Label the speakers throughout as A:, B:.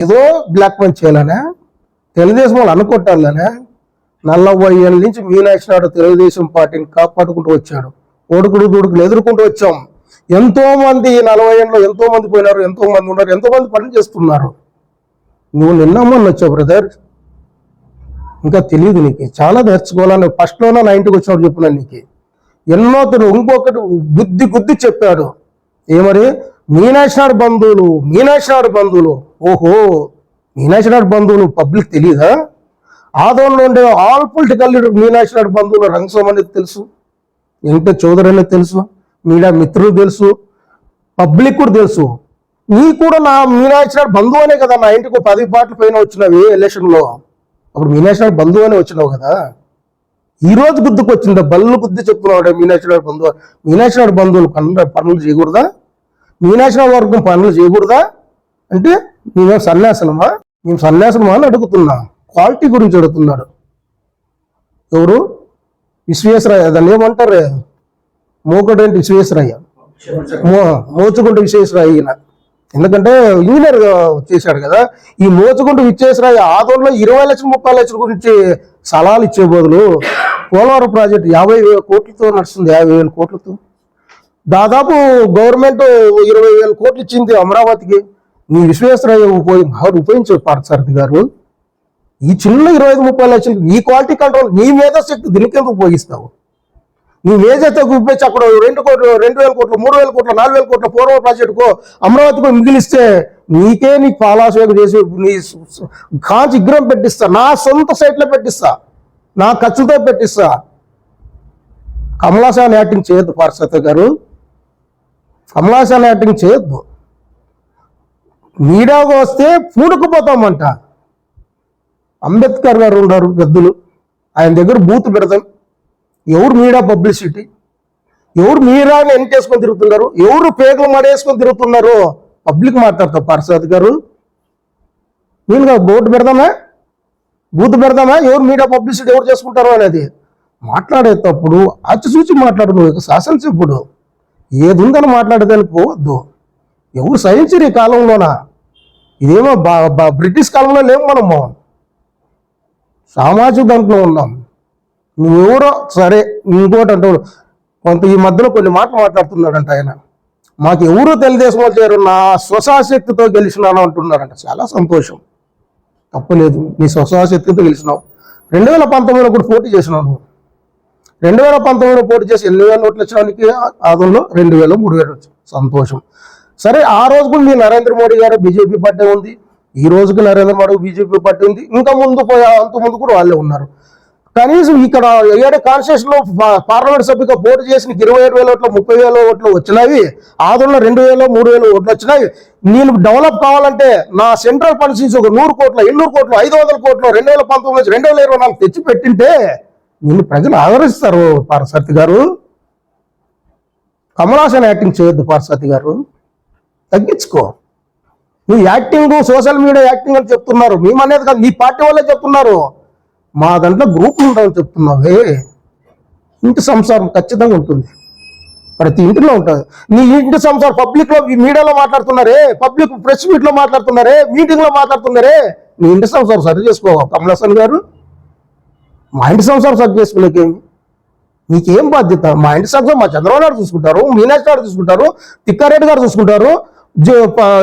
A: ఏదో black mail చేయాలనే, తెలుగుదేశం వాళ్ళు అనుకుంటారులనే 40 ఏళ్ళ నుంచి మీనాక్షి తెలుగుదేశం పార్టీని కాపాడుకుంటూ వచ్చాడు. ఓడుకుడు దూడుకులు ఎదుర్కొంటూ వచ్చాం. ఎంతో మంది 40 ఏళ్ళలో ఎంతో మంది పోయినారు, ఎంతో మంది ఉన్నారు, ఎంతో మంది పనులు చేస్తున్నారు. నువ్వు నిన్నమ్మని వచ్చావు బ్రదర్, ఇంకా తెలియదు నీకు. చాలా నేర్చుకోవాలని ఫస్ట్లోనే నా ఇంటికి వచ్చినప్పుడు చెప్పినాను నీకు. ఎన్నో ఇంకొకటి గుద్ది చెప్పాడు. ఏమరి మీనాక్షి బంధువులు. ఓహో, మీనాక్షి బంధువులు పబ్లిక్ తెలియదా? ఆదోళనలో ఉండే ఆల్ పొలిటికల్ లీడర్ మీనాక్షి బంధువులు రంగస్వామి అనేది తెలుసు, వెంకట చౌదరి అనేది తెలుసు, మీడియా మిత్రులు తెలుసు, పబ్లిక్ కూడా తెలుసు. నీ కూడా నా మీనాక్షి బంధువు అనే కదా నా ఇంటికి 10 పాటల పైన వచ్చినావి ఎలక్షన్లో. అప్పుడు మీనాక్షి బంధువు అనే వచ్చినావు కదా. ఈ రోజు గుద్దుకు వచ్చిందా? బల్లు గుద్ది చెప్తున్నావు మీనాక్షి బంధువులు పనులు చేయకూడదా? మీనాక్షి వర్గం పనులు చేయకూడదా అంటే మేము సన్యాసమా అని అడుగుతున్నా. క్వాలిటీ గురించి అడుగుతున్నాడు. ఎవరు? విశ్వేశ్వరయ్య. దాన్ని ఏమంటారు? మోకడేంటి విశ్వేశ్వరయ్య, మోచుకుంట విశ్వేశ్వరయ్య ఈయన. ఎందుకంటే ఇంజనీర్ చేశాడు కదా. ఈ మోచుకుంట విశ్వేశ్వరయ్య ఆదోళనలో 20 లక్షలు 30 లక్షల గురించి సలహాలు ఇచ్చే బదులు పోలవరం ప్రాజెక్టు 50,000 కోట్లతో నడుస్తుంది. 50,000 కోట్లతో దాదాపు గవర్నమెంట్ 20,000 కోట్లు ఇచ్చింది అమరావతికి. నీ విశ్వేశ్వరయ్య ఉపయోగించే పార్థసారథి గారు ఈ చిన్న 25-30 లక్షలు నీ క్వాలిటీ కంట్రోల్, నీ మేధాశక్తి దీనికెందుకు ఉపయోగిస్తావు? నీ మేధతో ఉపయోగించి అక్కడ 2 కోట్లు 2,000 కోట్లు 3,000 కోట్లు 4,000 కోట్ల పోలవరం ప్రాజెక్టుకో అమరావతికో మిగిలిస్తే నీ పాలాశోగం చేసి నీ కాంచి విగ్రహం పెట్టిస్తా, నా సొంత సైట్లో పెట్టిస్తా, నా ఖర్చుతో పెట్టిస్తా. కమలాసాని యాక్టింగ్ చేయొద్దు పార్థసారథి గారు, కమలాసాని యాక్టింగ్ చేయొద్దు. మీడియాకు వస్తే పూడుకుపోతామంట. అంబేద్కర్ గారు ఉన్నారు పెద్దలు, ఆయన దగ్గర బూత్ పెడతాం. ఎవరు మీడియా పబ్లిసిటీ, ఎవరు మీడియాని ఎంటేసుకొని తిరుగుతున్నారు, ఎవరు పేగలు మడేసుకొని తిరుగుతున్నారు, పబ్లిక్ మాట్లాడతారు. పార్థసారథి గారు నేను బోర్డు పెడదామా, బూత్ పెడదామా, ఎవరు మీడియా పబ్లిసిటీ ఎవరు చేసుకుంటారో అనేది మాట్లాడేటప్పుడు అచ్చిచూచి మాట్లాడు. నువ్వు శాసనసభ్యుడు, ఏది ఉందని మాట్లాడేదానికి పోవద్దు. ఎవరు సహించరు ఈ కాలంలోనా? ఇదేమో బ్రిటిష్ కాలంలో లేవు, మనము సామాజిక దాంట్లో ఉన్నాం. నువ్వెవరో సరే. ఇంకోటి అంటాడు కొంత ఈ మధ్యలో కొన్ని మాటలు మాట్లాడుతున్నాడంట ఆయన. మాకు ఎవరు తెలుగుదేశం వచ్చారు, నా స్వశాశక్తితో గెలిచినాను అంటున్నారంట. చాలా సంతోషం, తప్పలేదు. నీ స్వశాశక్తితో గెలిచినావు. 2019లో కూడా పోటీ చేసినావు నువ్వు. 2019లో పోటీ చేసి 8,000 ఓట్లు వచ్చినానికి ఆదంలో 2,000 3,000 వచ్చాయి. సంతోషం. సరే, ఆ రోజు కూడా మీ నరేంద్ర మోడీ గారు బీజేపీ పార్టీ ఉంది, ఈ రోజుకి నరేంద్ర మోడీ బీజేపీ పార్టీ ఉంది, ఇంకా అంత ముందు కూడా వాళ్ళే ఉన్నారు. కనీసం ఇక్కడ 7 కాన్స్టిట్యూషన్లో పార్లమెంట్ సభ్యుగా పోటీ చేసిన 27,000 ఓట్లు 30,000 ఓట్లు వచ్చినాయి. ఆదంలో 2,000 3,000 ఓట్లు వచ్చినాయి. నేను డెవలప్ కావాలంటే నా సెంట్రల్ ఫండ్స్ నుంచి ఒక 100 కోట్లు 800 కోట్లు 500 కోట్లు 2019 నుంచి 2024 తెచ్చి పెట్టింటే నిన్ను ప్రజలు ఆదరిస్తారు. పార్థసారథి గారు కమలాసన్ యాక్టింగ్ చేయొద్దు. పార్థసారథి గారు తగ్గించుకో. నువ్వు యాక్టింగ్ సోషల్ మీడియా యాక్టింగ్ అని చెప్తున్నారు, మేమనేది కాదు, నీ పార్టీ వాళ్ళే చెప్తున్నారు. మా దాంట్లో గ్రూపులు ఉంటాయని చెప్తున్నావే. ఇంటి సంసారం ఖచ్చితంగా ఉంటుంది, ప్రతి ఇంటిలో ఉంటుంది. నీ ఇంటి సంసారం పబ్లిక్లో మీడియాలో మాట్లాడుతున్నారే, పబ్లిక్ ప్రెస్ మీట్లో మాట్లాడుతున్నారే, మీటింగ్లో మాట్లాడుతున్నారే. నీ ఇంటి సంసారం సరి చేసుకోవా కమలాసన్ గారు? మా ఇంటి సంసారం సరి చేసుకోలేకేమి, నీకేం బాధ్యత? మా ఇంటి సంసారం మా చంద్రబాబు గారు చూసుకుంటారు, మీనాక్షి గారు చూసుకుంటారు, తిక్కారెడ్డి గారు చూసుకుంటారు,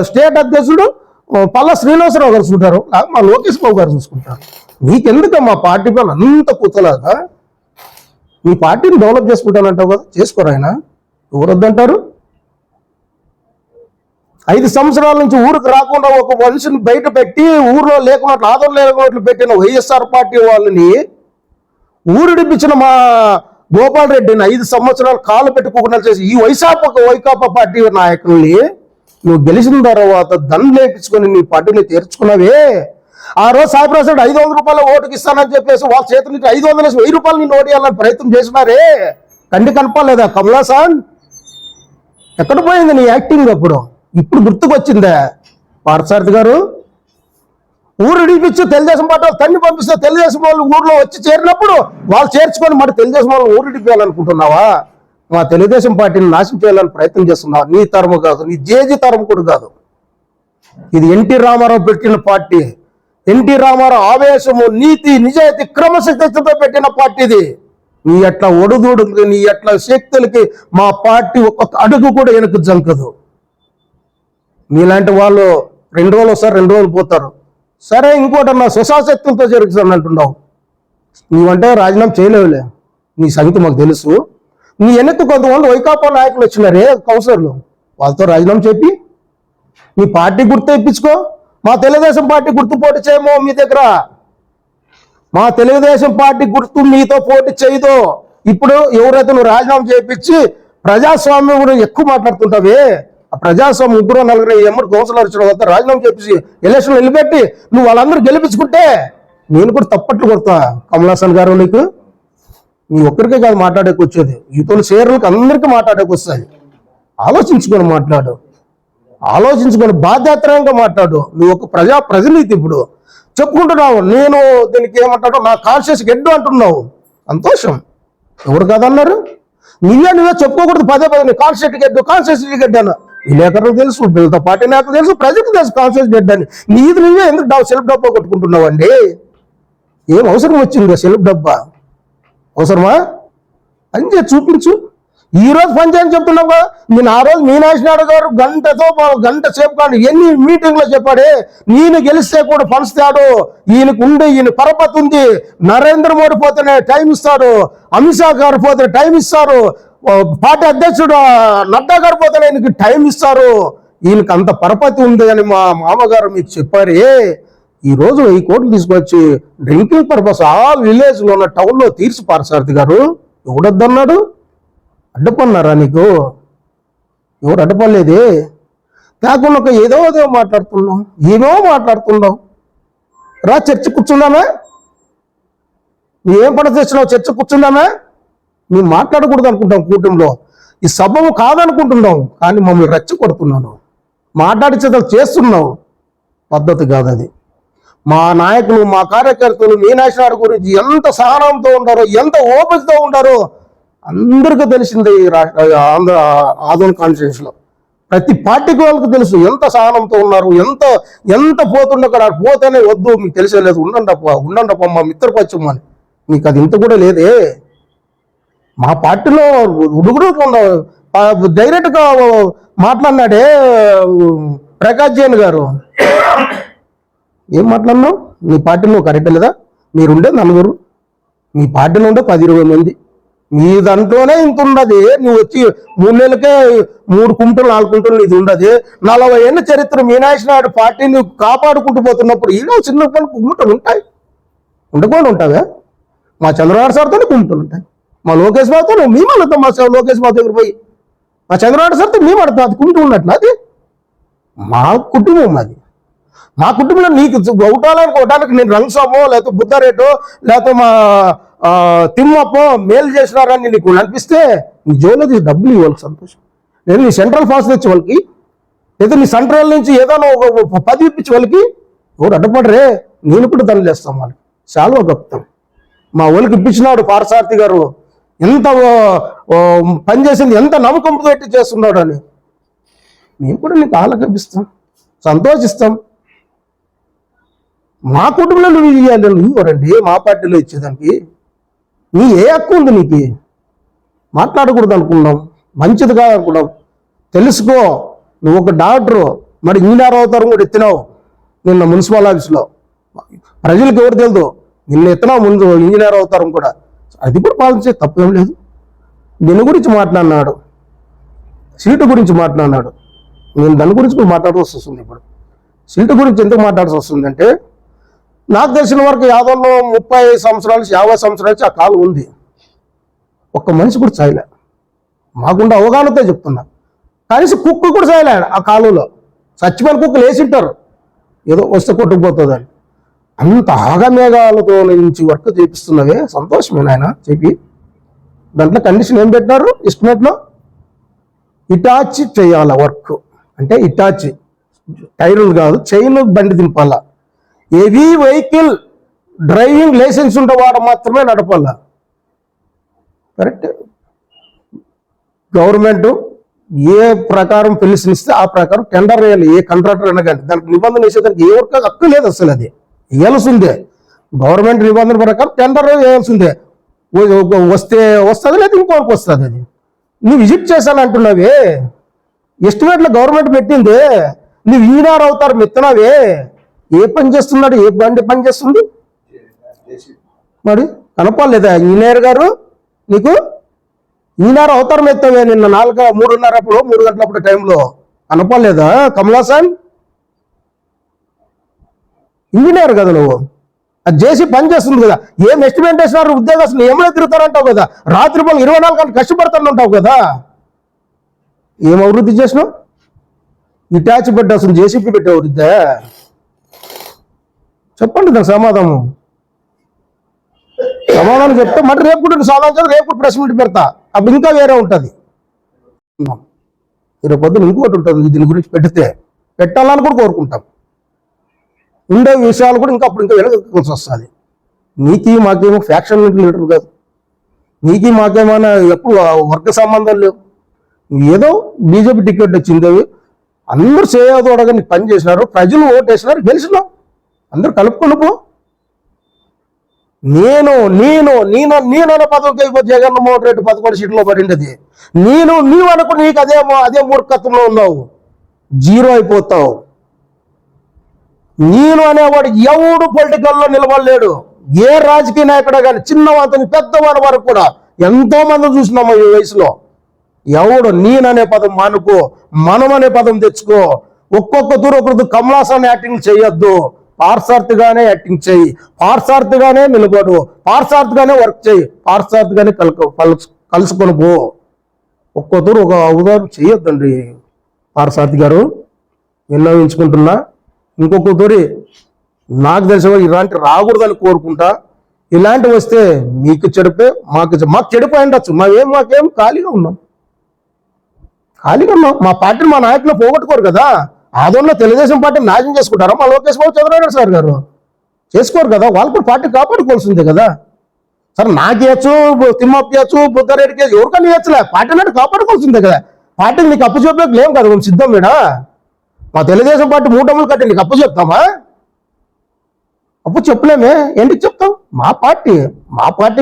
A: స్టేట్ అధ్యక్షుడు పల్లా శ్రీనివాసరావు గారు చూసుకుంటారు, మా లోకేష్ బాబు గారు చూసుకుంటారు. నీకెందుకు మా పార్టీ పైన అంత కూతలాగా? నీ పార్టీని డెవలప్ చేసుకుంటానంటావు కదా, చేసుకోరు. ఆయన ఎవరు వద్దంటారు? 5 సంవత్సరాల నుంచి ఊరికి రాకుండా ఒక మనిషిని బయట పెట్టి ఊరిలో లేకున్నట్లు ఆదరణ లేకున్నట్లు పెట్టిన వైఎస్ఆర్ పార్టీ వాళ్ళని ఊరిడిపించిన మా గోపాల్ రెడ్డిని 5 సంవత్సరాలు కాలు పెట్టుకోకుండా చేసి ఈ వైకాపా పార్టీ నాయకుల్ని నువ్వు గెలిచిన తర్వాత దండ లేపించుకొని నీ పార్టీని చేర్చుకున్నావే. ఆ రోజు సాయిప్రసాద్ 500 రూపాయల ఓటుకి ఇస్తానని చెప్పేసి వాళ్ళ చేతుల నుంచి 500 1000 రూపాయలు నేను ఓడియాలని ప్రయత్నం చేసినారే. కండి కనపలేదా కమలాసన్? ఎక్కడ పోయింది నీ యాక్టింగ్? అప్పుడు ఇప్పుడు గుర్తుకొచ్చిందా పార్థసారథి గారు? ఊరు ఇడిపించి తెలుగుదేశం పార్టీ తన్ని పంపిస్తే తెలుగుదేశం వాళ్ళు ఊర్లో వచ్చి చేరినప్పుడు వాళ్ళు చేర్చుకొని మరి తెలుగుదేశం వాళ్ళు ఊరు ఇడిపించాలనుకుంటున్నావా? మా తెలుగుదేశం పార్టీని నాశనం చేయాలని ప్రయత్నం చేస్తున్నావా? నీ తరము కాదు, నీ జేజీ తరం కూడా కాదు. ఇది ఎన్టీ రామారావు పెట్టిన పార్టీ. ఎన్టీ రామారావు ఆవేశము, నీతి, నిజాయితీ, క్రమశిక్షణతో పెట్టిన పార్టీ ఇది. నీ అట్లా ఒడుదుడుకు, నీ అట్లా శక్తులకి మా పార్టీ ఒక్కొక్క అడుగు కూడా వెనక్కి జంకదు. మీలాంటి వాళ్ళు 2 రోజులు వస్తారు, 2 రోజులు పోతారు. సరే, ఇంకోటన్నా స్వశాశక్తులతో జరుగుతుంది అంటున్నావు. నీవంటే రాజీనామా చేయలేవులే, నీ సంగతి మాకు తెలుసు. నీ వెనక్కి కొంతమంది వైకాపా నాయకులు వచ్చినారే కౌన్సిలర్లు, వాళ్ళతో రాజీనామా చెప్పి నీ పార్టీ గుర్తు ఇప్పించుకో. మా తెలుగుదేశం పార్టీ గుర్తు పోటీ చేయమో మీ దగ్గర. మా తెలుగుదేశం పార్టీ గుర్తు మీతో పోటీ చేయదు. ఇప్పుడు ఎవరైతే నువ్వు రాజీనామా చేయించి ప్రజాస్వామ్యం గురించి ఎక్కువ మాట్లాడుతుంటావే, ఆ ప్రజాస్వామ్యం 3-4 కౌన్సిలర్ వచ్చిన తర్వాత రాజీనామా చేపించి ఎలక్షన్లు నిలబెట్టి నువ్వు వాళ్ళందరూ గెలిపించుకుంటే నేను కూడా తప్పట్లు కొడతా. కమలాసన్ గారు, నీకు నీ ఒక్కరికే కాదు మాట్లాడేకి వచ్చేది, ఇతరుల షేర్లకు అందరికీ మాట్లాడేకి వస్తాయి. ఆలోచించుకొని మాట్లాడు, ఆలోచించుకొని బాధ్యతరంగా మాట్లాడు. నువ్వు ఒక ప్రజాప్రతినిధి. ఇప్పుడు చెప్పుకుంటున్నావు, నేను దీనికి ఏమంటాడో నా కాన్షియస్ గెడ్డు అంటున్నావు. సంతోషం, ఎవరు కాదన్నారు? నువ్వే చెప్పుకోకూడదు పదే నీ కాన్షియస్ గెడ్డు అని. విలేకరులకు తెలుసు, వీళ్ళతో పార్టీ నాయకులు తెలుసు, ప్రజలకు తెలుసు కాన్షియస్ గెడ్డు అని. నువ్వే ఎందుకు సెల్ఫ్ డబ్బా కొట్టుకుంటున్నావు అండి? ఏం అవసరం వచ్చింది సెల్ఫ్ డబ్బా? అవసరమా? పని చేసి చూపించు. ఈ రోజు పని చేయని చెప్తున్నావుగా. నేను ఆ రోజు మీనాక్షి గారు గంట సేపు కాదు ఎన్ని మీటింగ్లో చెప్పాడే, నేను గెలిస్తే కూడా ఫండ్స్ తాడు, ఈయన పరపతి ఉంది, నరేంద్ర మోడీ పోతేనే టైం ఇస్తాడు, అమిత్ షా గారు పోతే టైం ఇస్తారు, పార్టీ అధ్యక్షుడు నడ్డా గారు పోతేనే ఈయనకి టైం ఇస్తారు, ఈయనకి అంత పరపతి ఉంది అని మా మామగారు మీకు చెప్పారే. ఈ రోజు 1000 కోట్లు తీసుకొచ్చి డ్రింకింగ్ పర్పస్ ఆల్ విలేజ్లో ఉన్న టౌన్లో తీర్చి పారసారథి గారు. ఎవడొద్దన్నాడు? అడ్డపన్నారా నీకు? ఎవరు అడ్డపడలేదే? కాకుండా ఏదో మాట్లాడుతున్నావు, మాట్లాడుతున్నావు. రా చర్చ కూర్చుందామా? ఏం పని తెచ్చినావు? చర్చ కూర్చుందామా? మేము మాట్లాడకూడదు అనుకుంటాం కూటమిలో, ఈ సభము కాదనుకుంటున్నావు, కానీ మమ్మల్ని రెచ్చగొడుతున్నాను, మాట్లాడించేది చేస్తున్నావు. పద్ధతి కాదు అది. మా నాయకులు, మా కార్యకర్తలు మీనాక్షి నాయుడు గురించి ఎంత సహనంతో ఉంటారో, ఎంత ఓపికతో ఉంటారో అందరికీ తెలిసింది. ఆంధ్ర ఆదోని కాన్స్టిట్యూన్సీలో ప్రతి పార్టీకి వాళ్ళకి తెలుసు ఎంత సహనంతో ఉన్నారు, ఎంత పోతుండే. అక్కడ పోతేనే వద్దు, మీకు తెలిసేలేదు, ఉండండప్ప మా మిత్రపక్షం అని. మీకు అది ఇంత కూడా లేదే. మా పార్టీలో డైరెక్ట్గా మాట్లాడినాడే ప్రకాష్ జైన్ గారు. ఏం మాట్లాడినావు? మీ పార్టీలో కరెక్ట్ లేదా? మీరుండే 4, మీ పార్టీలో ఉండే 10-20 మంది, మీ దాంట్లోనే ఇంత ఉండదు. నువ్వు వచ్చి 3 నెలలకే 3 కుంటలు 4 కుంటలు ఇది ఉండదు. 40 ఏళ్ళ చరిత్ర మీనాక్షి నాయుడు పార్టీని కాపాడుకుంటూ పోతున్నప్పుడు ఈలో చిన్న గుమ్మటలు ఉంటాయి, ఉండకుండా ఉంటావా? మా చంద్రబాబు సార్తో గుమ్మటలు ఉంటాయి, మా లోకేష్ బాబుతో మేము అడుగుతాం, మా లోకేష్ బాబు దగ్గర పోయి మా చంద్రబాబు సార్తో మేము అడుగుతాం. అది కుంటూ ఉన్నట్లు అది మా కుటుంబం. అది మా కుటుంబంలో నీకు ఒకటానికి నేను రంగస్వామో లేకపోతే బుద్ధారెడ్డో లేకపోతే మా తిమ్మప్పో మేలు చేసినారని నీకు అనిపిస్తే నీ జోలో తీసి డబ్బులు ఇవ్వాలి. సంతోషం. నేను నీ సెంట్రల్ ఫాస్ట్ తెచ్చి వాళ్ళకి, లేదా నీ సెంట్రల్ నుంచి ఏదైనా ఒక 10 ఇప్పించి వాళ్ళకి ఎవరు అడ్డపడరే. నేను కూడా దాన్ని చేస్తాం వాళ్ళకి. చాలా గొప్పం. మా వాళ్ళకి ఇప్పించినాడు పారసారథి గారు, ఎంత పనిచేసింది, ఎంత నమ్మకంతో పెట్టి చేస్తున్నాడు అని. మేము కూడా నీకు ఆలకిస్తాం, సంతోషిస్తాం. మా కుటుంబంలో నువ్వు ఇవ్వాలి, నువ్వు ఇవ్వరండి మా పార్టీలో ఇచ్చేదానికి. నీ ఏ హక్కు ఉంది నీకు? మాట్లాడకూడదు అనుకున్నాం, మంచిది కాదు అనుకున్నాం. తెలుసుకో, నువ్వు ఒక డాక్టరు, మరి ఇంజనీర్ అవతారం కూడా ఎత్తినావు నిన్న మున్సిపల్ ఆఫీస్లో. ప్రజలకు ఎవరు తెలియదు, నిన్న ఎత్తినావు ముందు ఇంజనీర్ అవతారం కూడా. అది కూడా పాలించే తప్పేం లేదు. దీని గురించి మాట్లాడినాడు, సీటు గురించి మాట్లాడినాడు. నేను దాని గురించి కూడా మాట్లాడాల్సి వస్తుంది. ఇప్పుడు సీటు గురించి ఎందుకు మాట్లాడాల్సి వస్తుందంటే, నాకు తెలిసిన వరకు యాదవ్లో 30 సంవత్సరాల నుంచి 50 సంవత్సరాల నుంచి ఆ కాలు ఉంది. ఒక్క మనిషి కూడా చాయలే. మాకుండా అవగాహనతో చెప్తున్నా. కనీసం కుక్క కూడా చాయలే ఆ కాలులో. చచ్చిపోయిన కుక్కలు వేసింటారు, ఏదో వస్తే కొట్టుకుపోతుందని. అంత ఆగమేఘాలతో నుంచి వర్క్ చేపిస్తున్నవే, సంతోషమే నాయన చెప్పి. దాంట్లో కండిషన్ ఏం పెట్టినారు ఎస్టిమేట్లో? ఇటాచి చేయాల వర్క్ అంటే ఇటాచి టైర్లు కాదు, చైన్ బండి దింపాల. హెవీ వెహికల్ డ్రైవింగ్ లైసెన్స్ ఉండేవాడు మాత్రమే నడపాల. కరెక్ట్. గవర్నమెంట్ ఏ ప్రకారం పిలిచినిస్తే ఆ ప్రకారం టెండర్ వేయాలి. ఏ కాంట్రాక్టర్ అయినా కానీ దానికి నిబంధన వేసేదానికి ఏ వర్క్ హక్కు లేదు అసలు. అది వేయాల్సిందే. గవర్నమెంట్ నిబంధన ప్రకారం టెండర్ వేయాల్సిందే. వస్తే వస్తుంది, లేదా ఇంకోరికి వస్తుంది. అది నువ్వు విజిట్ చేశానంటున్నావే, ఎస్టిమేట్లో గవర్నమెంట్ పెట్టింది, నువ్వు ఇంజనీర్ అవుతారు మెత్తున్నావే. ఏ పని చేస్తున్నాడు? ఏ బండి పని చేస్తుంది? మరి కనపడలేదా ఇంజనీర్ గారు నీకు? ఇంజనీర్ అవతారం ఎత్తావే నిన్న 3:30 గంటలప్పుడు టైంలో. కనపడలేదా కమలాసన్? ఇంజనీర్ కదా నువ్వు. అది చేసి పని చేస్తుంది కదా. ఏం ఎస్టిమేట్ వేసినారు ఉద్యోగస్తులు ఏమైనా తిరుగుతారంటావు కదా. రాత్రి పనులు 24 గంటలు కష్టపడుతూ ఉంటావు కదా. ఏం అభివృద్ధి చేసినావు? ఇటాచి పెట్టాల్సిన జేసీపీ పెట్టే అభివృద్ధి? చెప్పండి దానికి సమాధానం చెప్తే మరి రేపు కూడా సమాధానం చేస్తే రేపు కూడా ప్రెస్ మీట్ పెడతా. అప్పుడు ఇంకా వేరే ఉంటుంది. రేపు పొద్దున ఇంకోటి ఉంటుంది. దీని గురించి పెట్టాలని కూడా కోరుకుంటాం. ఉండే విషయాలు కూడా ఇంకా వెనకాల్సి వస్తుంది. నీకు మాకేమో ఫ్యాక్షన్ లీడర్ కాదు. నీకు మాకేమైనా ఎప్పుడు వర్గ సంబంధాలు లేవు. ఏదో బీజేపీ టికెట్ వచ్చింది, అందరూ చేయదోడగా నీకు పని చేసినారు, ప్రజలు ఓటేసినారు, గెలిచినావు. అందరూ కలుపుకొని పో. నేననే పదవికి అయిపోతే జగన్మోహన్ రెడ్డి 11 సీట్లో పడింది. నీవు అనుకుని నీకు అదే మూర్ఖత్వంలో ఉన్నావు. జీరో అయిపోతావు. నేను అనేవాడు ఎవడు పొలిటికల్లో నిలబడలేడు. ఏ రాజకీయ నాయకుడు కానీ చిన్నవాతని పెద్దవాడి వరకు కూడా ఎంతో మంది చూసినాము ఈ వయసులో. ఎవడు నేననే పదం మానుకో, మనం అనే పదం తెచ్చుకో. ఒక్కొక్క ఒకరితో కమలాసన్ యాక్టింగ్ చేయొద్దు. పార్సార్థిగానే యాక్టింగ్ చేయి, పార్సార్థిగానే నిలబడు, పార్సార్థిగానే వర్క్ చేయి, పార్సార్థిగానే కలుసుకొని పో. ఒక్కొక్కరు ఒక ఉదాహరణ చేయొద్దండి. పార్సార్థి గారు విన్నవించుకుంటున్నా. ఇంకొక తోరి నాకు తెలిసిన ఇలాంటి రాకూడదని కోరుకుంటా. ఇలాంటివి వస్తే మీకు చెడిపే, మాకు చెడిపోయి ఉండొచ్చు. మాకేం ఖాళీగా ఉన్నాం. మా పార్టీని మా నాయకులు పోగొట్టుకోరు కదా. ఆదోళన తెలుగుదేశం పార్టీ నాశనం చేసుకుంటారా? మా లోకేష్ బాబు చంద్రబాబు సార్ గారు చేసుకోరు కదా. వాళ్ళు కూడా పార్టీ కాపాడుకోవాల్సిందే కదా. సరే నాకేయచ్చు, తిమ్మప్ప చేయొచ్చు, బుద్ధారెడ్డికి ఎవరికైనా ఇవ్వచ్చులే. పార్టీ నాటి కాపాడుకోవాల్సిందే కదా. పార్టీకి నీకు అప్పు చెప్పేకి లేం కదా. మేము సిద్ధం మేడా. మా తెలుగుదేశం పార్టీ 3 డబ్బులు కట్టి నీకు అప్పు చెప్తామా? అప్పు చెప్పలేమే. ఎందుకు చెప్తాం? మా పార్టీ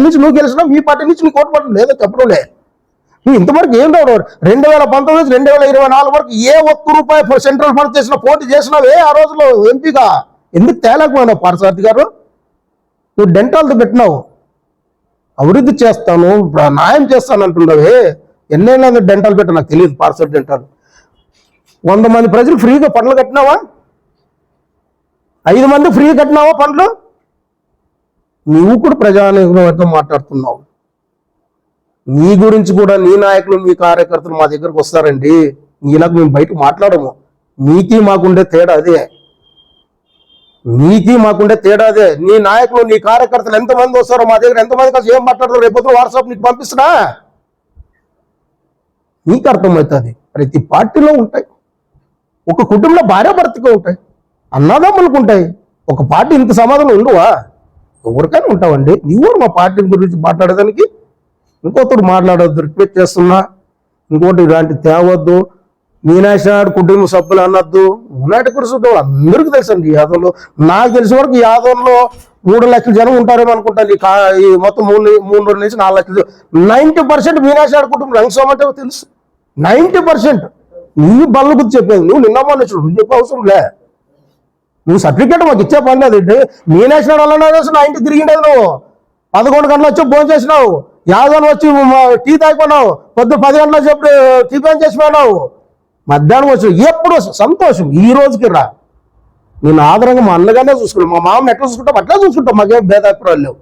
A: నుంచి నువ్వు గెలిచినా, మీ పార్టీ నుంచి నీకు ఓటు పడడం లేదా చెప్పడంలే. నువ్వు ఇంతవరకు ఏం రావు. 2019 నుంచి 2024 వరకు ఏ ₹1 సెంట్రల్ ఫండ్ చేసిన పోటీ చేసినావే ఆ రోజులో ఎంపీగా. ఎందుకు తేలేకపోయినావు పార్సార్థి గారు? నువ్వు డెంటాల్తో పెట్టినావు. అభివృద్ధి చేస్తాను, న్యాయం చేస్తాను అంటున్నావే. ఎన్నేళ్ళ డెంటాల్ పెట్టా నాకు తెలియదు. పార్సార్థి డెంటాల్ 100 మంది ప్రజలు ఫ్రీగా పండ్లు కట్టినావా? 5 మంది ఫ్రీగా కట్టినావా పండ్లు? నువ్వు కూడా ప్రజానికంతో మాట్లాడుతున్నావు. నీ గురించి కూడా నీ నాయకులు, మీ కార్యకర్తలు మా దగ్గరకు వస్తారండి. నీలాగా మేము బయట మాట్లాడము. నీకి మాకుండే తేడా అదే. నీ నాయకులు, నీ కార్యకర్తలు ఎంతమంది వస్తారో మా దగ్గర, ఎంతమంది కలిసి ఏం మాట్లాడతారో రేపు వాట్సాప్ నీకు పంపిస్తున్నా. నీకు అర్థమవుతుంది. ప్రతి పార్టీలో ఉంటాయి. ఒక కుటుంబంలో భార్యాభర్తగా ఉంటాయి, అన్నదమ్ములకు ఉంటాయి. ఒక పార్టీ ఇంత సమాధానం ఉండవా? ఎవరికైనా ఉంటావండి. నువ్వు మా పార్టీ గురించి మాట్లాడేదానికి ఇంకొకరు మాట్లాడొద్దు, రిక్వెస్ట్ చేస్తున్నా. ఇంకోటి ఇలాంటి తేవద్దు. మీనాశాడు కుటుంబ సభ్యులు అనొద్దు. ఉన్నాటి కురుసు అందరికీ తెలుసండి యాదవ్లో. నాకు తెలిసిన వరకు యాదవ్లో 3 లక్షల జనం ఉంటారేమో అనుకుంటాను. ఈ మొత్తం 3 నుంచి 4 లక్షలు. 90% మీనాశాడు కుటుంబం రంగస్వామి అంటే తెలుసు. 90%. నువ్వు బళ్ళు గుర్తు చెప్పేది. నువ్వు నిన్న నువ్వు చెప్పే అవసరం లే. నువ్వు సర్టిఫికేట్ మాకు ఇచ్చే పని లేదు. మీనాశాడు అలా నా ఇంటికి తిరిగిండేది. నువ్వు 11 గంటలు వచ్చి భోజనం చేసినావు. యాదవ్ వచ్చి టీ తాగిపోయినావు. పొద్దు 10 గంటల చెప్పి టిఫిన్ చేసిపోయినావు. మధ్యాహ్నం వచ్చి ఎప్పుడు సంతోషం. ఈ రోజుకి రా. నేను ఆదరంగా మా అన్నగానే చూసుకుంటాం. మా మామని ఎట్లా చూసుకుంటాం అట్లా చూసుకుంటాం. మాకేం భేదాభిప్రాయాలు లేవు.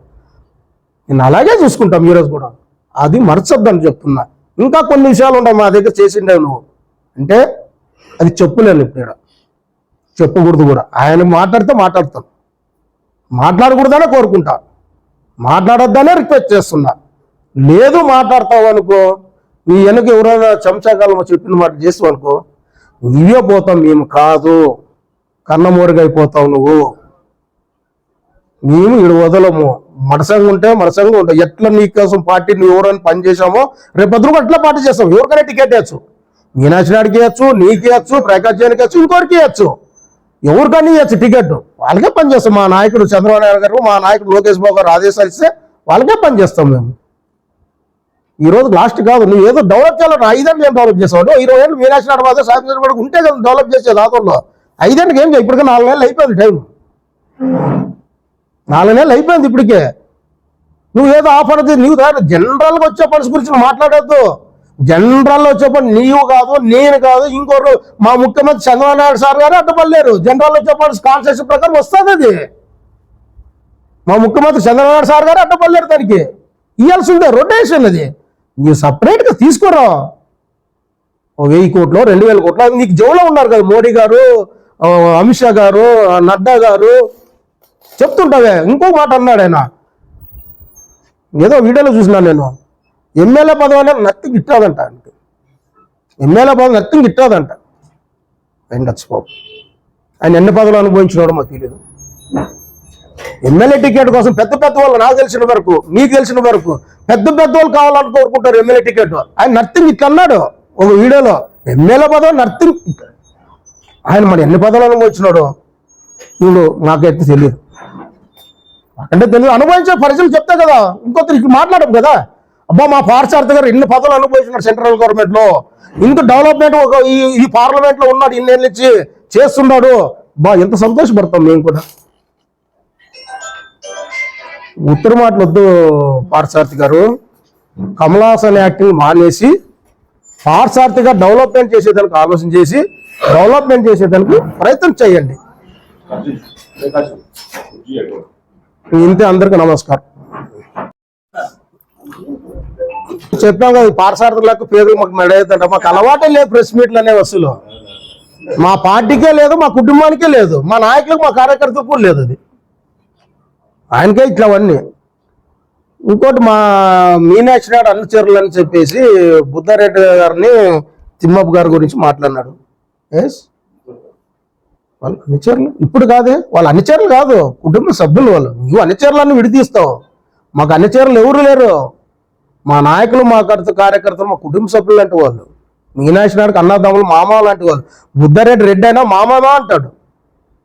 A: నేను అలాగే చూసుకుంటాం ఈరోజు కూడా. అది మర్చొద్దని చెప్తున్నా. ఇంకా కొన్ని విషయాలు ఉంటాయి మా దగ్గర చేసిండే. నువ్వు అంటే అది చెప్పులేను. ఇప్పుడు చెప్పకూడదు కూడా. ఆయన మాట్లాడితే మాట్లాడతాను, మాట్లాడకూడదనే కోరుకుంటా, మాట్లాడొద్దనే రిక్వెస్ట్ చేస్తున్నా. లేదు మాట్లాడతావు అనుకో, నీ వెనక ఎవరైనా చెంచాకాలం చెప్పిన మాట చేస్తావు అనుకో, నువ్వే పోతావు, మేము కాదు. కన్నమూరిగైపోతావు నువ్వు. మేము ఇడు వదలము. మడసంగా ఉంటాయి. ఎట్లా నీ కోసం పార్టీ నువ్వు ఎవరైనా పని చేసామో రేపు 10 అట్లా పార్టీ చేస్తాం. ఎవరికైనా టికెట్ వేయచ్చు. మీనాక్షి నాయుడికి ఇవ్వచ్చు, నీకు ఇవ్వచ్చు, ప్రకాష్ జైన్కి ఇవ్వచ్చు, ఇంకోరికి ఇవ్వచ్చు, ఎవరికన్నా ఇవ్వచ్చు టికెట్. వాళ్ళకే పనిచేస్తాం. మా నాయకుడు చంద్రబాబు నాయుడు గారు, మా నాయకుడు లోకేష్ బాబు గారు ఆదేశాలు ఇస్తే వాళ్ళకే పనిచేస్తాం మేము. ఈ రోజు లాస్ట్ కాదు, నువ్వు ఏదో డెవలప్ చేయాలని 5 ఏళ్ళు ఏం డెవలప్ చేసావు? 20 ఏళ్ళు మీనాక్షి నాయుడు మాత్రం సాయంత్రం కూడా ఉంటే కదా డెవలప్ చేసేది ఆదంలో. 5 ఏళ్ళకి ఏం చేయ? ఇప్పటికే 4 నెలలు అయిపోయింది టైం. 4 నెలలు అయిపోయింది ఇప్పటికే. నువ్వు ఏదో ఆఫర్ నీవు జనరల్గా వచ్చే పని గురించి మాట్లాడద్దు. జనరల్లో వచ్చేప్పుడు నీవు కాదు, నేను కాదు, ఇంకోరు మా ముఖ్యమంత్రి చంద్రబాబు నాయుడు సార్ గారు అడ్డపడలేరు. జనరల్ వచ్చేప్పుడు కాన్సెప్ట్ ప్రకారం వస్తుంది అది. మా ముఖ్యమంత్రి చంద్రబాబు నాయుడు సార్ గారు అడ్డపడలేరు. దానికి ఇవ్వాల్సిందే రొటేషన్. అది నీవు సపరేట్గా తీసుకోరా. 1000 కోట్లు 2000 కోట్లు నీకు జోలో ఉన్నారు కదా మోడీ గారు, అమిత్ షా గారు, నడ్డా గారు చెప్తుంటావే. ఇంకో మాట అన్నాడు ఆయన, ఏదో వీడియోలో చూసినాను నేను, ఎమ్మెల్యే పదవి అనేది నథింగ్ ఇట్టాదంట. ఎమ్మెల్యే పదవి నథింగ్ ఇట్టాదంట. ఉండొచ్చు బాబు, ఆయన ఎన్ని పదవులు అనుభవించినాడో మాకు తెలియదు. ఎమ్మెల్యే టికెట్ కోసం పెద్ద పెద్ద వాళ్ళు, నాకు తెలిసిన వరకు, మీకు తెలిసిన వరకు పెద్ద పెద్ద వాళ్ళు కావాలని కోరుకుంటారు ఎమ్మెల్యే టికెట్. ఆయన నథింగ్ ఇట్లా అన్నాడు ఒక వీడియోలో, ఎమ్మెల్యే పదవి నథింగ్. ఆయన మరి ఎన్ని పదవులు అనుభవించినాడు ఇప్పుడు నాకైతే తెలియదు. అంటే తెలియదు, అనుభవించే పరిచయం చెప్తా కదా. ఇంకొకరికి మాట్లాడడం కదా, అబ్బా మా పార్సార్థి గారు ఎన్ని పదవులు అనుభవించినాడు సెంట్రల్ గవర్నమెంట్ లో, ఇంత డెవలప్మెంట్ ఒక ఈ పార్లమెంట్ లో ఉన్నాడు, ఇన్నేళ్ళ నుంచి చేస్తున్నాడు. ఎంత సంతోషపడతాం మేము కూడా. ఉత్తర మాటలు వద్దు పార్సార్థి గారు. కమలాసన్ యాక్టింగ్ మానేసి పార్సార్థిగా డెవలప్మెంట్ చేసేదానికి ఆలోచన చేసి డెవలప్మెంట్ చేసేదానికి ప్రయత్నం చేయండి. ఇంతే. అందరికీ నమస్కారం. చెప్పాం కదా, పార్సార్థులకు పేదలు మాకు మెడవుతుంట. మాకు అలవాటే లేదు ప్రెస్ మీట్లు అనే వస్తువులు. మా పార్టీకే లేదు, మా కుటుంబానికే లేదు, మా నాయకులకు మా కార్యకర్తలకు కూడా లేదు. అది ఆయనకే ఇట్లావన్నీ. ఇంకోటి మా మీనాక్షి నాయుడు అనుచరులు అని చెప్పేసి బుద్ధారెడ్డి గారిని తిమ్మప్ప గారి గురించి మాట్లాడినాడు. ఎస్, వాళ్ళు అనుచరులు ఇప్పుడు కాదే, వాళ్ళు అనుచరులు కాదు, కుటుంబ సభ్యులు వాళ్ళు. నువ్వు అనుచరులను విడితీస్తావు. మాకు అనుచరులు ఎవరు లేరు. మా నాయకులు, మా కార్యకర్తలు, మా కుటుంబ సభ్యులు లాంటి వాళ్ళు. మీనాక్షి నాయుడుకి అన్నదమ్ములు, మామ లాంటి వాళ్ళు. బుద్ధారెడ్డి అయినా మామా అంటాడు,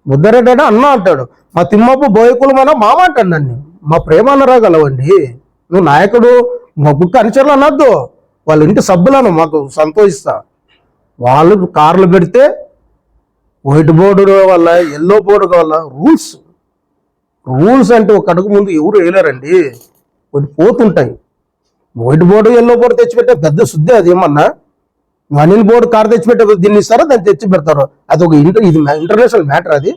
A: బుద్ధారెడ్డి అయినా అన్న అంటాడు, మా తిమ్మప్ప బోయకులమైనా మామ అంటాడు నన్ను. మా ప్రేమ అనరాగలవండి. నువ్వు నాయకుడు, మా బుక్క అనుచరులు అనొద్దు. వాళ్ళ ఇంటి సభ్యులను మాకు సంతోషిస్తా. వాళ్ళు కార్లు పెడితే వైట్ బోర్డు వల్ల, ఎల్లో బోర్డు వల్ల రూల్స్ అంటే ఒక అడుగు ముందు ఎవరు వేయలేరండి. కొన్ని పోతుంటాయి. వైట్ బోర్డు ఎల్లో బోర్డు తెచ్చిపెట్టే పెద్ద శుద్ధి. అది ఏమన్నా అనిల్ బోర్డు కారు తెచ్చిపెట్టే దీన్ని ఇస్తారో దాన్ని తెచ్చి పెడతారు. అది ఒక ఇది ఇంటర్నేషనల్ మ్యాటర్. అది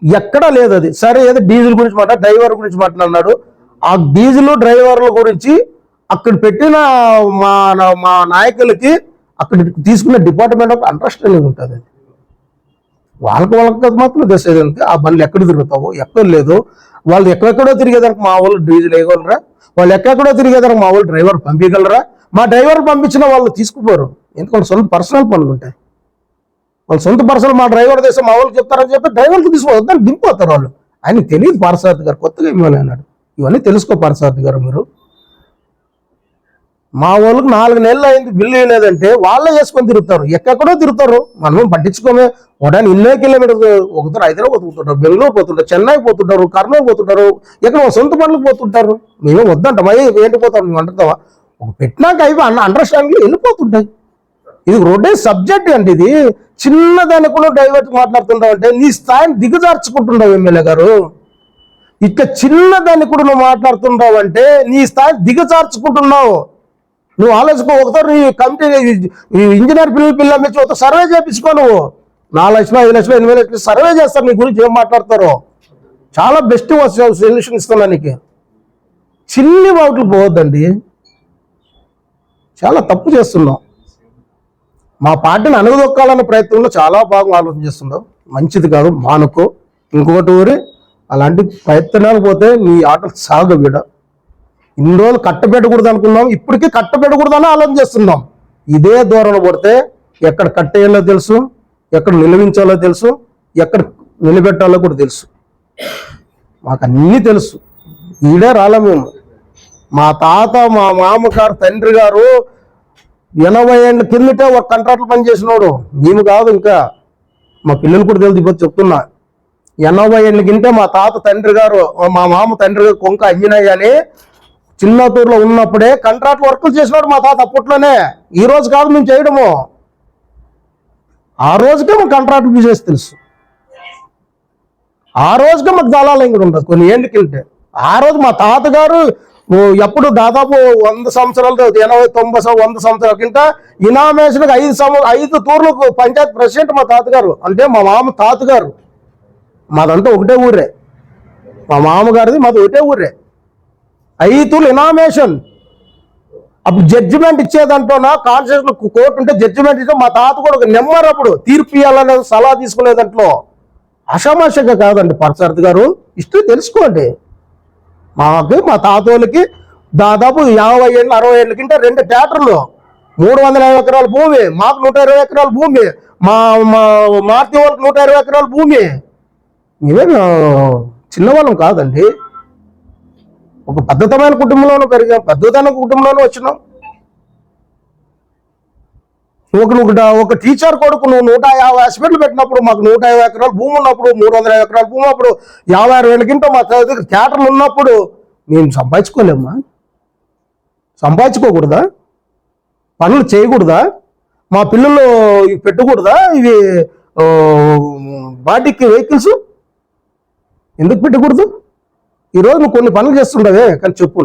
A: ఎక్కడా లేదు. అది సరే, ఏదో డీజిల్ గురించి డ్రైవర్ గురించి మాట్లాడినాడు. ఆ డీజిల్ డ్రైవర్ల గురించి అక్కడ పెట్టిన మా నాయకులకి అక్కడ తీసుకున్న డిపార్ట్మెంట్ ఆఫ్ అండర్స్టాండింగ్ ఉంటుంది. అది వాళ్ళకి మాత్రం తెలిసేది అంతే. ఆ బండ్లు ఎక్కడ తిరుగుతావో ఎక్కడ లేదు. వాళ్ళు ఎక్కడెక్కడో తిరిగేదానికి మా వాళ్ళు డీజిల్ వేయగలరా? వాళ్ళు ఎక్కడెక్కడో తిరిగేదానికి మా వాళ్ళు డ్రైవర్ పంపించగలరా? మా డ్రైవర్ పంపించిన వాళ్ళు తీసుకుపోరు. ఎందుకంటే సొంత పర్సనల్ పనులు ఉంటాయి. వాళ్ళు సొంత పర్సనల్, మా డ్రైవర్ దేశం మా వాళ్ళు చెప్తారని చెప్పి డ్రైవర్కి తీసుకోవద్దని దింపుతారు వాళ్ళు. ఆయనకు తెలియదు పార్సార్థి గారు కొత్తగా ఇవ్వాలి అన్నాడు. ఇవన్నీ తెలుసుకో పార్సార్థి గారు మీరు. మా వాళ్ళకి 4 నెలలు అయింది బిల్లు లేదంటే వాళ్ళే చేసుకొని తిరుగుతారు. ఎక్కడో తిరుగుతారు, మనం పట్టించుకోమే. ఒకటాన్ని 20 కిలోమీటర్లు ఒకరు హైదరాబాద్ పోతుంటారు, బెంగళూరు పోతుంటారు, చెన్నై పోతుంటారు, కర్నూలు పోతుంటారు, ఎక్కడ సొంత పనులకు పోతుంటారు. మేమే వద్దంటాం. ఏంటి పోతాం మేము అంటావా? ఒక పెట్టినాక అవి అండర్స్టాండింగ్ వెళ్ళిపోతుంటాయి. ఇది రోడ్డే సబ్జెక్ట్ అండి. ఇది చిన్నదాన్ని కూడా డైవర్ట్ మాట్లాడుతుంటావు అంటే నీ స్థాయిని దిగజార్చుకుంటున్నావు ఎమ్మెల్యే గారు. ఇక చిన్నదాన్ని కూడా నువ్వు మాట్లాడుతుంటావు అంటే నీ స్థాయిని దిగజార్చుకుంటున్నావు. నువ్వు ఆలోచించుకో. ఒకసారి నీ కమిటీ ఇంజనీర్ పిల్లల మీద ఒక సర్వే చేయించుకో. నువ్వు 4 లక్షలు 5 లక్షలు 8 లక్షలు సర్వే చేస్తారు. నీ గురించి ఏం మాట్లాడతారో చాలా బెస్ట్ సొల్యూషన్ ఇస్తున్నా నీకు. చిన్ని వాటికి పోవద్దండి, చాలా తప్పు చేస్తున్నావు. మా పార్టీని అణగదొక్కాలనే ప్రయత్నంలో చాలా బాగా ఆలోచన చేస్తున్నావు. మంచిది కాదు, మానుకో. ఇంకొకటి ఊరి అలాంటి ప్రయత్నాలు పోతే నీ ఆటలు సాగబీడ. ఇన్ని రోజులు కట్టబెట్టకూడదు అనుకున్నాం, ఇప్పటికీ కట్టబెట్టకూడదని ఆలోచన చేస్తున్నాం. ఇదే దూరంలో పడితే ఎక్కడ కట్టేయాలో తెలుసు, ఎక్కడ నిలవించాలో తెలుసు, ఎక్కడ నిలబెట్టాలో కూడా తెలుసు. మాకు అన్నీ తెలుసు. ఈడే రాలే మేము. మా తాత, మా మామగారు, తండ్రి గారు 80 ఏళ్ళ కిందటే ఒక కాంట్రాక్టర్ పనిచేసినోడు. మేము కాదు, ఇంకా మా పిల్లలు కూడా తెలియదు. ఇప్పుడు చెప్తున్నా, 80 ఏళ్ళ కింటే మా తాత తండ్రి గారు, మా మామ తండ్రి గారు కొంక అంజనయ్య అని చిన్నతూరులో ఉన్నప్పుడే కాంట్రాక్ట్ వర్కులు చేసినాడు మా తాత. అప్పట్లోనే, ఈ రోజు కాదు మేము చేయడము. ఆ రోజుకే మాకు కాంట్రాక్ట్ బిజినెస్ తెలుసు. ఆ రోజుకే మాకు దళాలు ఇంకా ఉండదు కొన్ని ఏళ్ళకి వెళ్తే. ఆ రోజు మా తాతగారు ఎప్పుడు దాదాపు 100 సంవత్సరాలు, 80, 90, 100 సంవత్సరాల కింద ఇనామేషన్కి 5 తూర్లకు పంచాయతీ ప్రెసిడెంట్ మా తాతగారు. అంటే మా మామ తాతగారు. మాదంతా ఒకటే ఊరే, మా మామగారిది మాది ఒకటే ఊరే. 5 తూర్లు ఇనామేషన్. అప్పుడు జడ్జిమెంట్ ఇచ్చేదంటోనా కాన్స్టిట్యూషన్ కోర్టు ఉంటే జడ్జిమెంట్ ఇచ్చే మా తాత కూడా ఒక నెంబర్ అప్పుడు తీర్పు ఇవ్వాలనే సలహా తీసుకునే దాంట్లో. అషామాషగా కాదండి పరసారథి గారు, ఇష్టం తెలుసుకోండి. మా తాతోళ్ళకి దాదాపు 50 ఏళ్ళు 60 ఏళ్ళ కింద 2 థియేటర్లు, 350 ఎకరాల భూమి, మాకు 120 ఎకరాల భూమి, మా మార్తి వాళ్ళకి 120 ఎకరాల భూమి. మేమేం చిన్నవాళ్ళం కాదండి. ఒక పద్ధతమైన కుటుంబంలోనూ పెరిగాం, పద్ధతమైన కుటుంబంలోనూ వచ్చినాం. ఒక టీచర్ కొడుకు నువ్వు 150 హాస్పిటల్ పెట్టినప్పుడు, మాకు 150 ఎకరాల భూమి ఉన్నప్పుడు, 350 ఎకరాల భూమి అప్పుడు, 56 ఏళ్ళ కింద మా థియేటర్లు ఉన్నప్పుడు మేము సంపాదించుకోలేమ్మా? సంపాదించుకోకూడదా? పనులు చేయకూడదా? మా పిల్లలు ఇవి పెట్టకూడదా? ఇవి బాడీకి వెహికల్స్ ఎందుకు పెట్టకూడదు? ఈరోజు నువ్వు కొన్ని పనులు చేస్తుండవే, కానీ చెప్పు,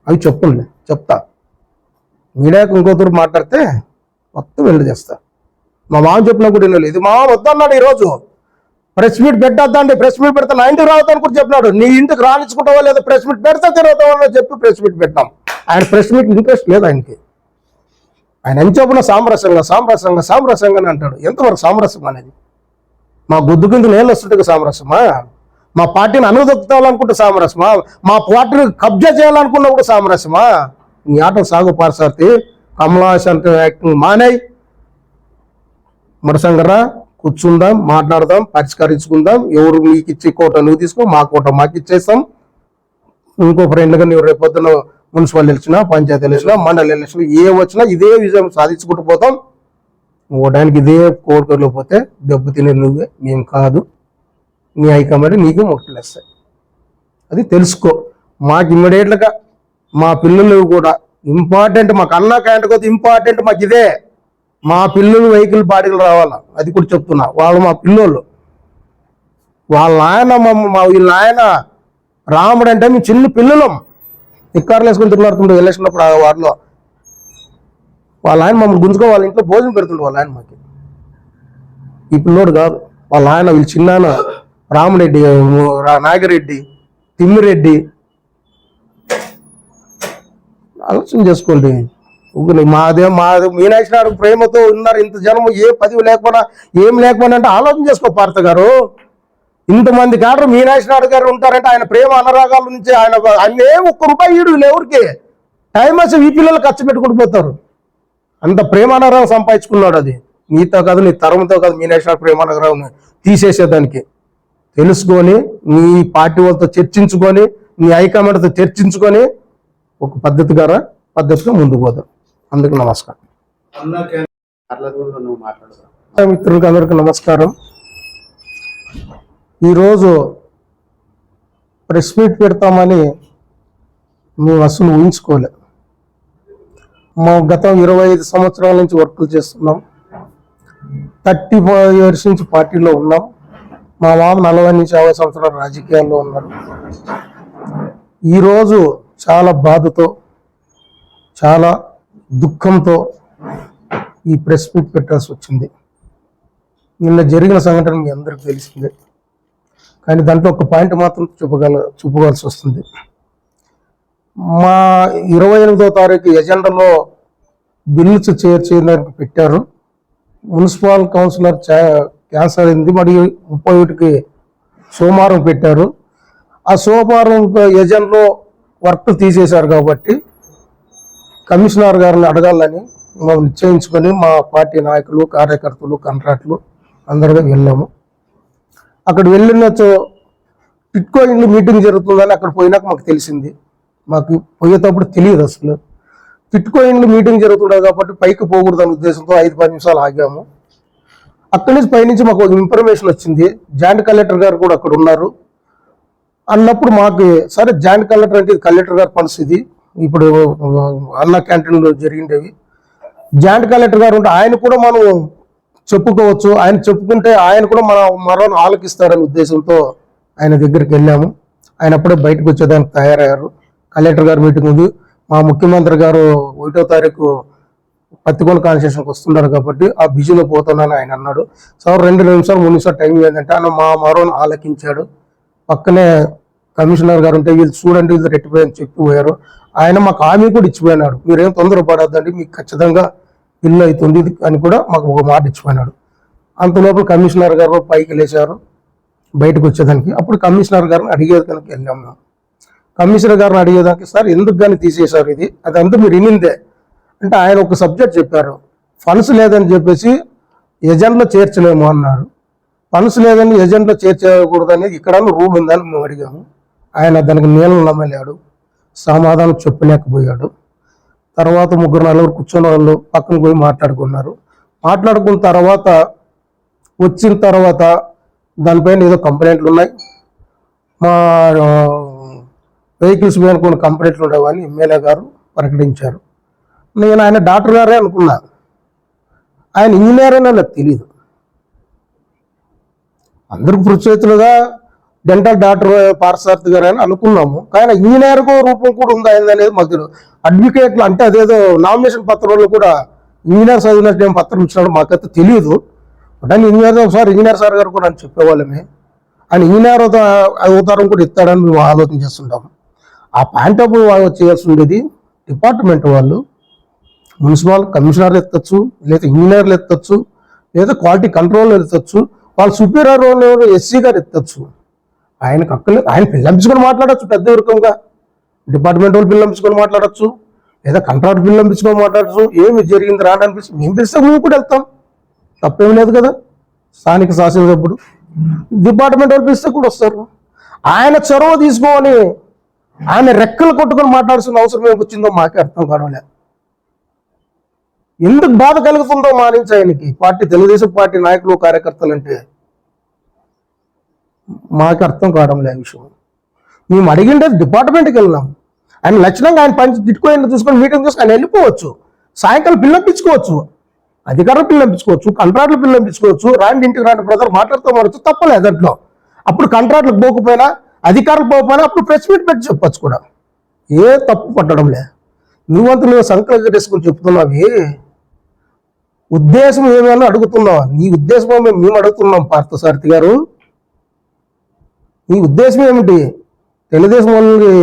A: అవి చెప్తా. మీడియాకు ఇంకోతూరు మాట్లాడితే మొత్తం వెళ్ళి చేస్తా. మా మామ చెప్పినా కూడా వినలేదు. ఇది మా వద్దన్నాడు. ఈరోజు ప్రెస్ మీట్ పెట్టద్దండి, ప్రెస్ మీట్ పెడతా నా ఇంటికి రావద్దని కూడా చెప్పినాడు. నీ ఇంటికి రాణించుకుంటావా లేదా, ప్రెస్ మీట్ పెడతా తిరుగుతావా చెప్పి ప్రెస్ మీట్ పెట్టాం. ఆయన ప్రెస్ మీట్ ఇంట్రెస్ట్ లేదు ఆయనకి. ఆయన ఎంత చెప్పిన సామరస్యంగా అని అంటాడు. ఎంతవరకు సామరస్యం అనేది? మా గుద్దు కింద నేళ్ళు వస్తుంటే సామరస్యమా? మా పార్టీని అనుదొక్కుతావాలనుకుంటే సామరస్యమా? మా పార్టీని కబ్జా చేయాలనుకున్నప్పుడు సామరస్యమా? నీ ఆటలు సాగు పారసారథి. కమలాసంత యాక్టింగ్ మానేయ్. మరసంగరా కూర్చుందాం, మాట్లాడదాం, పరిష్కరించుకుందాం. ఎవరు నీకు ఇచ్చి కోట నువ్వు తీసుకో, మా కోట మాకు ఇచ్చేస్తాం. ఇంకో ఫ్రెండ్గా నువ్వు రేపొద్దున మున్సిపల్ ఎలక్షన్, పంచాయతీ ఎలక్షన్, మండలి ఎలక్షన్ ఏ వచ్చినా ఇదే విజయం సాధించుకుంటూ పోతాం. ఓడానికి ఇదే కోరికలో పోతే దెబ్బతినే నువ్వే, మేము కాదు. నీ హైకమాండ్ నీకు మొట్టలేస్తాయి. అది తెలుసుకో. మాకు ఇమ్మీడియట్గా మా పిల్లలు కూడా ఇంపార్టెంట్. మాకు అన్న క్యాంటీన్ ఇంపార్టెంట్ మాకు ఇదే. మా పిల్లలు వెహికల్ బాడీలు రావాలా, అది కూడా చెప్తున్నా. వాళ్ళు మా పిల్లోళ్ళు. వాళ్ళ ఆయన వీళ్ళ ఆయన రాముడు అంటే మేము చిన్న పిల్లలం. నిక్కారులు వేసుకొని తిరుగుతుండే ఎలక్షన్ అప్పుడు ఆ వారిలో. వాళ్ళ ఆయన మమ్మల్ని గుంజుకో వాళ్ళ ఇంట్లో భోజనం పెడుతుండే వాళ్ళ ఆయన మాకు. ఈ పిల్లోడు కాదు, వాళ్ళ ఆయన వీళ్ళు చిన్నాయన రామరెడ్డి, నాగిరెడ్డి, తిమ్మిరెడ్డి. ఆలోచన చేసుకోండి. మాది మీనాక్షి నాయుడు ప్రేమతో ఉన్నారు ఇంత జనం, ఏ పదవి లేకపోయినా ఏం లేకపోయినా అంటే ఆలోచన చేసుకో పార్త గారు. ఇంతమంది కాదు మీనాక్షి నాయుడు గారు ఉంటారంటే ఆయన ప్రేమ అనురాగాల నుంచి ఆయన ₹1 ఈడు ఎవరికి టైం వచ్చి ఈ పిల్లలు ఖర్చు పెట్టుకుంటూ పోతారు. అంత ప్రేమ అనురాగం సంపాదించుకున్నాడు. అది నీతో కాదు, నీ తరంతో కాదు. మీనాక్షి నాయుడు ప్రేమ అనురాగం తీసేసేదానికి తెలుసుకొని, నీ పార్టీ వాళ్ళతో చర్చించుకొని, నీ హైకమాండ్తో చర్చించుకొని ఒక పద్ధతిగా ముందుకు పోతాం. అందుకు నమస్కారం. మిత్రులకు అందరికీ నమస్కారం. ఈరోజు ప్రెస్ మీట్ పెడతామని మేము అసలు ఊహించుకోలేదు. మా గతం 25 సంవత్సరాల నుంచి వర్కులు చేస్తున్నాం. 35 ఇయర్స్ నుంచి పార్టీలో ఉన్నాం. మా మామ 40 నుంచి 50 సంవత్సరాలు రాజకీయాల్లో ఉన్నారు. ఈరోజు చాలా బాధతో, చాలా దుఃఖంతో ఈ ప్రెస్ మీట్ పెట్టాల్సి వచ్చింది. నిన్న జరిగిన సంఘటన మీ అందరికీ తెలిసిందే. కానీ దాంట్లో ఒక పాయింట్ మాత్రం చూపవలసి వస్తుంది. మా 28వ తారీఖు ఎజెండాలో బిల్లుస్ చేర్చేందుకు పెట్టారు. మున్సిపల్ కౌన్సిలర్ క్యాన్సర్ అయింది. మరియు 31కి సోమవారం పెట్టారు. ఆ సోమవారం ఎజెండాలో వర్క్ తీసేశారు కాబట్టి కమిషనర్ గారిని అడగాలని మేము నిశ్చయించుకొని మా పార్టీ నాయకులు, కార్యకర్తలు, కాంట్రాక్టులు అందరిగా వెళ్ళాము. అక్కడ వెళ్ళిన టిట్కో ఇండ్లు మీటింగ్ జరుగుతుందని అక్కడ పోయినాక మాకు తెలిసింది. మాకు పోయేటప్పుడు తెలియదు అసలు. టిట్కోయిన్లు మీటింగ్ జరుగుతుండదు కాబట్టి పైకి పోకూడదనే ఉద్దేశంతో 5-10 నిమిషాలు ఆగాము. అక్కడి నుంచి పైనుంచి మాకు ఒక ఇన్ఫర్మేషన్ వచ్చింది, జాయింట్ కలెక్టర్ గారు కూడా అక్కడ ఉన్నారు అన్నప్పుడు మాకు సరే జాయింట్ కలెక్టర్ అంటే కలెక్టర్ గారి పనులు ఇది, ఇప్పుడు అన్న క్యాంటీన్లో జరిగిండేవి. జాయింట్ కలెక్టర్ గారు ఉంటే ఆయన కూడా మనం చెప్పుకోవచ్చు, ఆయన చెప్పుకుంటే ఆయన కూడా మరో ఆలకిస్తారనే ఉద్దేశంతో ఆయన దగ్గరికి వెళ్ళాము. ఆయన అప్పుడే బయటకు వచ్చేదానికి తయారయ్యారు. కలెక్టర్ గారు మీటింగ్ ఉంది, మా ముఖ్యమంత్రి గారు 1వ తారీఖు పత్తికొండ కాన్స్టిట్యూషన్కి వస్తున్నారు కాబట్టి ఆ బిజీలో పోతున్నాను ఆయన అన్నాడు. సార్ 2 నిమిషాలు 3 నిమిషాలు టైం ఏంటంటే ఆయన మరోని ఆలకించాడు. పక్కనే కమిషనర్ గారు ఉంటే వీళ్ళు చూడండి వీళ్ళు రెట్టిపోయని చెప్పిపోయారు. ఆయన మాకు హామీ కూడా ఇచ్చిపోయినాడు, మీరేం తొందరపడద్దండి మీకు ఖచ్చితంగా ఇల్లు అవుతుంది అని కూడా మాకు ఒక మాట ఇచ్చిపోయినాడు. అంతలోపు కమిషనర్ గారు పైకి లేచారు బయటకు వచ్చేదానికి. అప్పుడు కమిషనర్ గారిని అడిగేదానికి వెళ్ళాము మేము. కమిషనర్ గారిని అడిగేదానికి సార్ ఎందుకు కానీ తీసేశారు ఇది, అదంతా మీరు వినిందే అంటే ఆయన ఒక సబ్జెక్ట్ చెప్పారు, ఫండ్స్ లేదని చెప్పేసి ఎజెంట్లో చేర్చలేము అన్నారు. ఫండ్స్ లేదని ఎజెంట్లో చేర్చకూడదని ఇక్కడ రూల్ ఉందని మేము అడిగాము. ఆయన దానికి నీళ్ళని నమ్మలేడు, సమాధానం చెప్పలేకపోయాడు. తర్వాత 3-4 కూర్చొని వాళ్ళు పక్కన పోయి మాట్లాడుకున్నారు. మాట్లాడుకున్న తర్వాత వచ్చిన తర్వాత దానిపైన ఏదో కంప్లైంట్లు ఉన్నాయి, మా వెహికల్స్ మీద కొన్ని కంప్లైంట్లు ఉండేవని ఎమ్మెల్యే గారు ప్రకటించారు. నేను ఆయన డాక్టర్ గారే అనుకున్నా, ఆయన ఇంజనీర్ అని నాకు తెలియదు. అందరికి ప్రత్యేకలుగా డెంటల్ డాక్టర్ పార్సార్థి గారు అని అనుకున్నాము, కానీ ఇంజనీర్ రూపం కూడా ఉంది ఆయన అనేది మాకు తెలియదు. అడ్వకేట్లు అంటే అదేదో నామినేషన్ పత్రంలో కూడా ఇంజనీర్ చదివినట్టు ఏం పత్రం ఇచ్చినాడు మాకైతే తెలియదు. అంటే ఇంజనీర్ ఒకసారి ఇంజనీర్ సార్ గారు కూడా అని చెప్పేవాళ్ళమే, ఆయన ఇంజనీర్ అవుతారం కూడా ఇస్తాడని మేము ఆలోచన చేస్తుంటాము. ఆ పాయింట్ ఆఫ్ వాళ్ళు చేయాల్సి ఉండేది డిపార్ట్మెంట్ వాళ్ళు, మున్సిపల్ కమిషనర్లు ఎత్తచ్చు, లేదా ఇంజనీర్లు ఎత్తచ్చు, లేదా క్వాలిటీ కంట్రోల్ ఎత్తచ్చు, వాళ్ళ సుపీరియర్ ఎస్సీ గారు ఎత్తచ్చు. ఆయనకు అక్కర్లేదు, ఆయన పిల్లంపించుకొని మాట్లాడచ్చు, పెద్ద వరకంగా డిపార్ట్మెంట్ వాళ్ళు పిల్లంపించుకొని మాట్లాడచ్చు, లేదా కాంట్రాక్ట్ పిల్లంపించుకొని మాట్లాడచ్చు. ఏమి జరిగింది రాని అనిపిస్తుంది, మేము పిలిస్తే మేము కూడా వెళ్తాం, తప్పేం లేదు కదా. స్థానిక శాసనసభ్యుడు డిపార్ట్మెంట్ వాళ్ళు పిలిస్తే కూడా వస్తారు. ఆయన చొరవ తీసుకొని ఆయన రెక్కలు కొట్టుకొని మాట్లాడాల్సిన అవసరం ఏమి వచ్చిందో మాకే అర్థం కావడం. ఎందుకు బాధ కలుగుతుందో మానించి ఆయనకి పార్టీ తెలుగుదేశం పార్టీ నాయకులు కార్యకర్తలు అంటే మాకు అర్థం కావడం లేదు విషయం. మేము అడిగిండే డిపార్ట్మెంట్కి వెళ్ళినాం, ఆయన లక్షణంగా ఆయన పని తిట్టుకొని చూసుకొని మీటింగ్ చూసుకొని ఆయన వెళ్ళిపోవచ్చు, సాయంకాలం పిల్లంపించుకోవచ్చు, అధికారులు పిల్లంపించుకోవచ్చు, కంట్రాక్టులు పిల్లంపించుకోవచ్చు, రాండి ఇంటికి రాండి బ్రదర్ మాట్లాడుతూ మారచ్చు, తప్పలేదు దాంట్లో. అప్పుడు కంట్రాక్టులకు పోకపోయినా అధికారులు పోకపోయినా అప్పుడు ప్రెస్ మీట్ పెట్టి చెప్పచ్చు కూడా, ఏ తప్పు పట్టడం లే. నువ్వు సంకల్పం చేసుకుని చెప్తున్నావి, ఉద్దేశం ఏమైనా అడుగుతున్నావా? నీ ఉద్దేశం మేము అడుగుతున్నాం పార్థసారథి గారు, నీ ఉద్దేశం ఏమిటి? తెలుగుదేశం వాళ్ళని